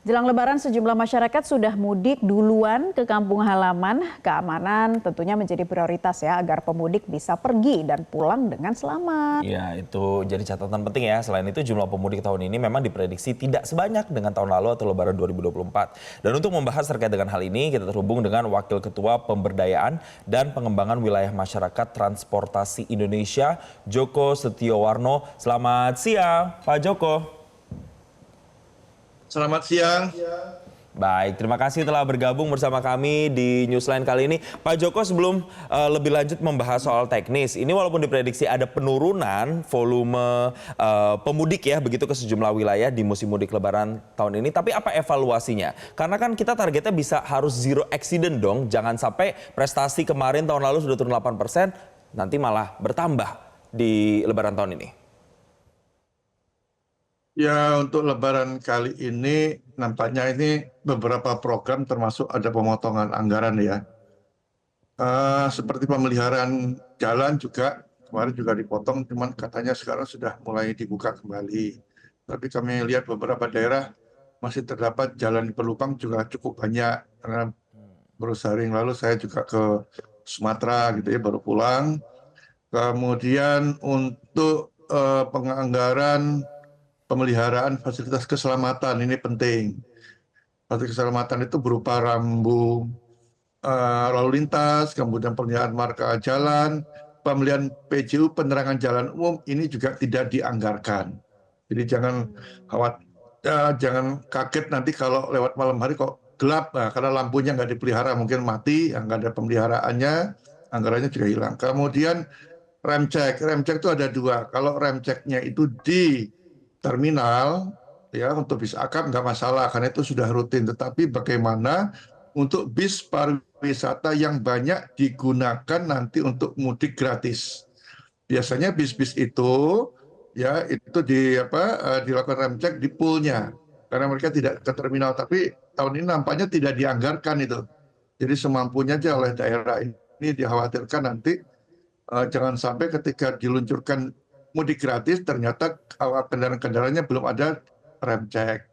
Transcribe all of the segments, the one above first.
Jelang Lebaran sejumlah masyarakat sudah mudik duluan ke kampung halaman. Keamanan tentunya menjadi prioritas ya agar pemudik bisa pergi dan pulang dengan selamat. Ya, itu jadi catatan penting ya. Selain itu jumlah pemudik tahun ini memang diprediksi tidak sebanyak dengan tahun lalu atau Lebaran 2024. Dan untuk membahas terkait dengan hal ini, kita terhubung dengan Wakil Ketua Pemberdayaan dan Pengembangan Wilayah Masyarakat Transportasi Indonesia, Joko Setiowarno. Selamat siang, Pak Joko. Selamat siang. Baik, terima kasih telah bergabung bersama kami di Newsline kali ini. Pak Joko, sebelum lebih lanjut membahas soal teknis, ini walaupun diprediksi ada penurunan volume pemudik ya, begitu ke sejumlah wilayah di musim mudik Lebaran tahun ini, tapi apa evaluasinya? Karena kan kita targetnya bisa harus zero accident dong, jangan sampai prestasi kemarin tahun lalu sudah turun 8%, nanti malah bertambah di Lebaran tahun ini. Ya, untuk Lebaran kali ini nampaknya ini beberapa program termasuk ada pemotongan anggaran ya. Seperti pemeliharaan jalan juga kemarin juga dipotong, cuman katanya sekarang sudah mulai dibuka kembali. Tapi kami lihat beberapa daerah masih terdapat jalan berlubang juga cukup banyak. Karena baru sehari yang lalu saya juga ke Sumatera gitu ya, baru pulang. Kemudian untuk penganggaran pemeliharaan fasilitas keselamatan ini penting. Fasilitas keselamatan itu berupa rambu lalu lintas, kemudian pemeliharaan marka jalan, pemeliharaan PJU penerangan jalan umum ini juga tidak dianggarkan. Jadi jangan kaget nanti kalau lewat malam hari kok gelap, karena lampunya nggak dipelihara, mungkin mati, nggak ada pemeliharaannya, anggarannya juga hilang. Kemudian rem cek itu ada dua. Kalau rem ceknya itu di terminal ya untuk bis akap nggak masalah karena itu sudah rutin. Tetapi bagaimana untuk bis pariwisata yang banyak digunakan nanti untuk mudik gratis? Biasanya bis-bis itu ya itu dilakukan rem cek di poolnya karena mereka tidak ke terminal. Tapi tahun ini nampaknya tidak dianggarkan itu. Jadi semampunya aja oleh daerah ini dikhawatirkan nanti jangan sampai ketika diluncurkan mudik gratis ternyata kendaraan-kendaraannya belum ada rem cek.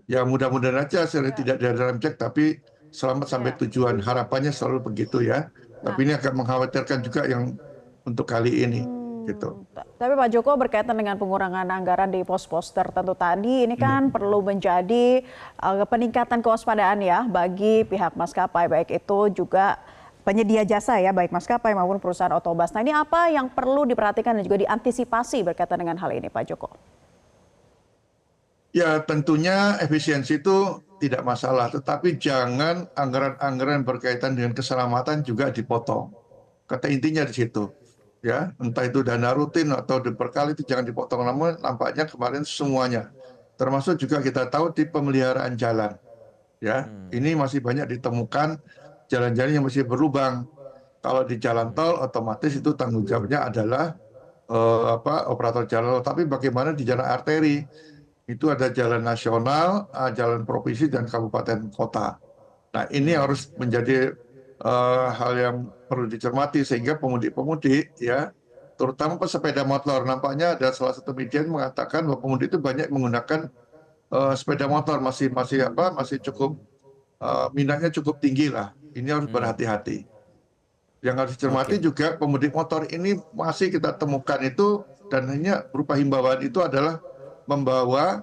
Ya mudah-mudahan aja tidak ada rem cek tapi selamat sampai tujuan. Harapannya selalu begitu ya. Tapi ini agak mengkhawatirkan juga yang untuk kali ini. Gitu. Tapi Pak Joko berkaitan dengan pengurangan anggaran di pos-pos tertentu tadi, ini kan perlu menjadi peningkatan kewaspadaan ya bagi pihak maskapai, baik itu juga penyedia jasa ya, baik maskapai maupun perusahaan otobus. Nah, ini apa yang perlu diperhatikan dan juga diantisipasi berkaitan dengan hal ini, Pak Joko? Ya, tentunya efisiensi itu tidak masalah, tetapi jangan anggaran-anggaran berkaitan dengan keselamatan juga dipotong. Kata intinya di situ. Ya, entah itu dana rutin atau diperkali itu jangan dipotong. Namun nampaknya kemarin semuanya. Termasuk juga kita tahu di pemeliharaan jalan. Ya, ini masih banyak ditemukan jalan-jalan yang masih berlubang. Kalau di jalan tol otomatis itu tanggung jawabnya adalah operator jalan. Tapi bagaimana di jalan arteri? Itu ada jalan nasional, jalan provinsi dan kabupaten kota. Nah, ini harus menjadi hal yang perlu dicermati sehingga pemudik-pemudik ya, terutama pesepeda motor. Nampaknya ada salah satu media mengatakan bahwa pemudik itu banyak menggunakan sepeda motor masih cukup minatnya cukup tinggi lah. Ini harus berhati-hati. Yang harus dicermati juga pemudik motor ini masih kita temukan itu dan hanya berupa himbauan itu adalah membawa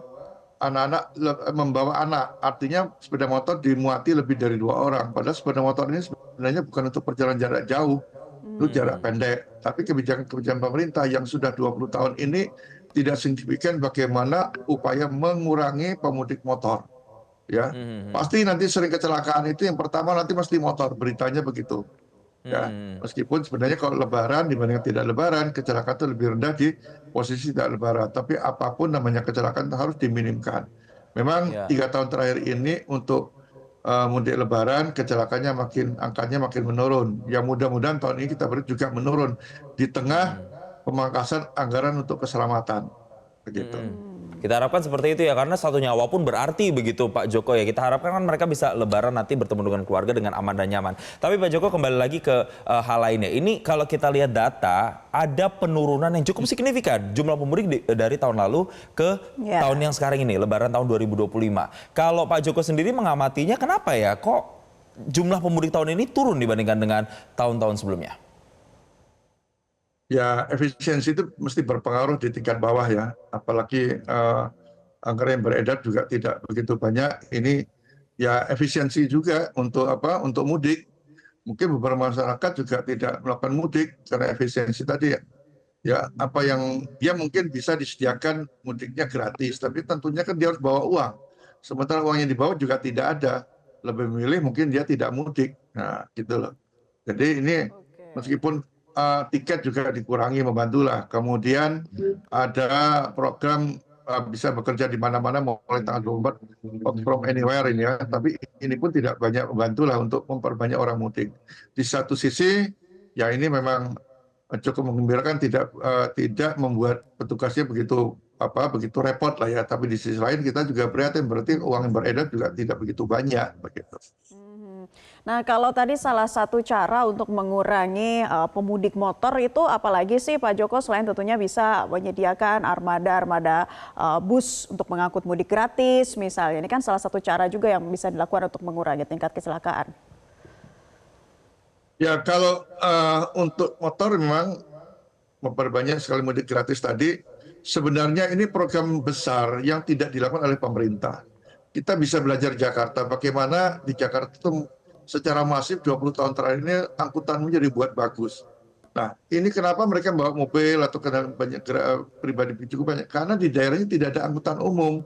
anak. Artinya sepeda motor dimuati lebih dari 2 orang. Padahal sepeda motor ini sebenarnya bukan untuk perjalanan jarak jauh, itu jarak pendek. Tapi kebijakan pemerintah yang sudah 20 tahun ini tidak signifikan bagaimana upaya mengurangi pemudik motor. Ya, pasti nanti sering kecelakaan itu yang pertama nanti mesti motor, beritanya begitu. Ya, meskipun sebenarnya kalau Lebaran dibandingkan tidak Lebaran, kecelakaan itu lebih rendah di posisi tidak Lebaran. Tapi apapun namanya kecelakaan harus diminimkan. Memang 3 tahun terakhir ini untuk mudik Lebaran kecelakaannya angkanya makin menurun. Ya mudah-mudahan tahun ini kita juga menurun di tengah pemangkasan anggaran untuk keselamatan. Begitu. Kita harapkan seperti itu ya, karena satu nyawa pun berarti begitu Pak Joko ya. Kita harapkan kan mereka bisa lebaran nanti bertemu dengan keluarga dengan aman dan nyaman. Tapi Pak Joko, kembali lagi ke hal lainnya. Ini kalau kita lihat data, ada penurunan yang cukup signifikan jumlah pemudik dari tahun lalu ke tahun yang sekarang ini, lebaran tahun 2025. Kalau Pak Joko sendiri mengamatinya, kenapa ya kok jumlah pemudik tahun ini turun dibandingkan dengan tahun-tahun sebelumnya? Ya, efisiensi itu mesti berpengaruh di tingkat bawah ya, apalagi anggaran yang beredar juga tidak begitu banyak. Ini ya efisiensi juga untuk apa? Untuk mudik. Mungkin beberapa masyarakat juga tidak melakukan mudik karena efisiensi tadi ya. Ya, apa yang dia mungkin bisa disediakan mudiknya gratis, tapi tentunya kan dia harus bawa uang. Sementara uang yang dibawa juga tidak ada. Lebih memilih mungkin dia tidak mudik. Nah, gitu loh. Jadi ini meskipun tiket juga dikurangi, membantulah. Kemudian ada program bisa bekerja di mana-mana mulai tanggal 24 work from anywhere ini ya. Tapi ini pun tidak banyak membantulah untuk memperbanyak orang mudik. Di satu sisi ya ini memang cukup menggembirakan, tidak membuat petugasnya begitu repot lah ya. Tapi di sisi lain kita juga prihatin, berarti uang yang beredar juga tidak begitu banyak begitu. Nah, kalau tadi salah satu cara untuk mengurangi pemudik motor itu apalagi sih Pak Joko, selain tentunya bisa menyediakan armada bus untuk mengangkut mudik gratis misalnya. Ini kan salah satu cara juga yang bisa dilakukan untuk mengurangi tingkat kecelakaan. Ya, kalau untuk motor memang memperbanyak sekali mudik gratis tadi. Sebenarnya ini program besar yang tidak dilakukan oleh pemerintah. Kita bisa belajar Jakarta, bagaimana di Jakarta itu secara masif 20 tahun terakhir ini angkutan menjadi dibuat bagus. Nah, ini kenapa mereka bawa mobil atau kendaraan banyak pribadi cukup banyak? Karena di daerahnya tidak ada angkutan umum.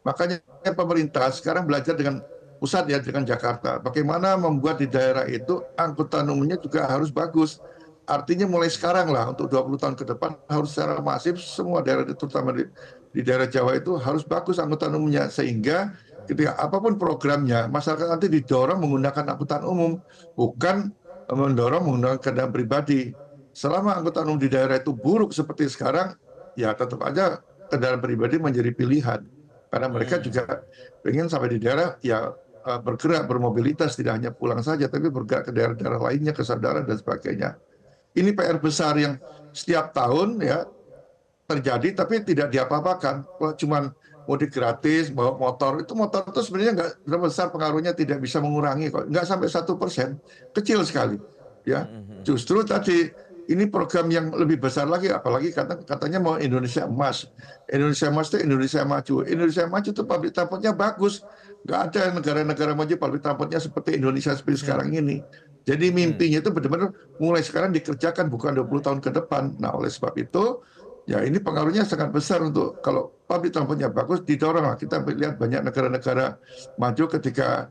Makanya pemerintah sekarang belajar dengan pusat ya, dengan Jakarta. Bagaimana membuat di daerah itu angkutan umumnya juga harus bagus. Artinya mulai sekarang lah untuk 20 tahun ke depan harus secara masif semua daerah, terutama di daerah Jawa itu harus bagus angkutan umumnya. Sehingga ketika apapun programnya, masyarakat nanti didorong menggunakan angkutan umum, bukan mendorong menggunakan kendaraan pribadi. Selama angkutan umum di daerah itu buruk seperti sekarang, ya tetap aja kendaraan pribadi menjadi pilihan. Karena mereka juga ingin sampai di daerah ya bergerak, bermobilitas, tidak hanya pulang saja, tapi bergerak ke daerah-daerah lainnya, ke saudara dan sebagainya. Ini PR besar yang setiap tahun ya terjadi, tapi tidak diapa-apakan. Kalau cuma mudik gratis, bawa motor itu sebenarnya nggak besar pengaruhnya, tidak bisa mengurangi kok, nggak sampai 1%, kecil sekali. Ya, justru tadi ini program yang lebih besar lagi, apalagi katanya mau Indonesia Emas. Indonesia Emas itu Indonesia Maju. Indonesia Maju itu public transportnya bagus. Nggak ada negara-negara maju public transportnya seperti Indonesia seperti sekarang ini. Jadi mimpinya itu benar-benar mulai sekarang dikerjakan, bukan 20 tahun ke depan. Nah, oleh sebab itu, ya ini pengaruhnya sangat besar untuk kalau public transportnya bagus, didorong lah. Kita lihat banyak negara-negara maju ketika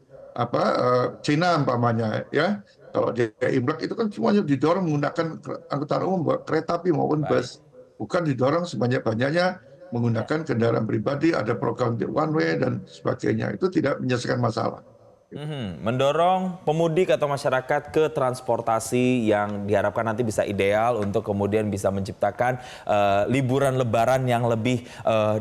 Cina umpamanya ya. Kalau dia Imlek itu kan semuanya didorong menggunakan angkutan umum, kereta api maupun bus. Bukan didorong sebanyak-banyaknya menggunakan kendaraan pribadi, ada program one way dan sebagainya. Itu tidak menyelesaikan masalah. Mendorong pemudik atau masyarakat ke transportasi yang diharapkan nanti bisa ideal untuk kemudian bisa menciptakan liburan lebaran yang lebih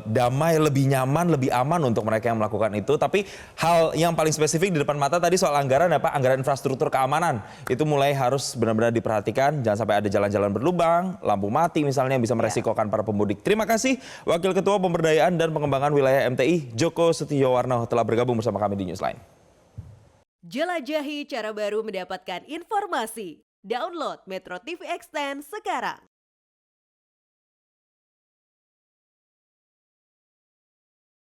damai, lebih nyaman, lebih aman untuk mereka yang melakukan itu. Tapi hal yang paling spesifik di depan mata tadi soal anggaran ya Pak, anggaran infrastruktur keamanan itu mulai harus benar-benar diperhatikan. Jangan sampai ada jalan-jalan berlubang, lampu mati misalnya yang bisa meresikokan para pemudik. Terima kasih Wakil Ketua Pemberdayaan dan Pengembangan Wilayah MTI Joko Setiyowarno telah bergabung bersama kami di Newsline. Jelajahi cara baru mendapatkan informasi. Download Metro TV Extend sekarang.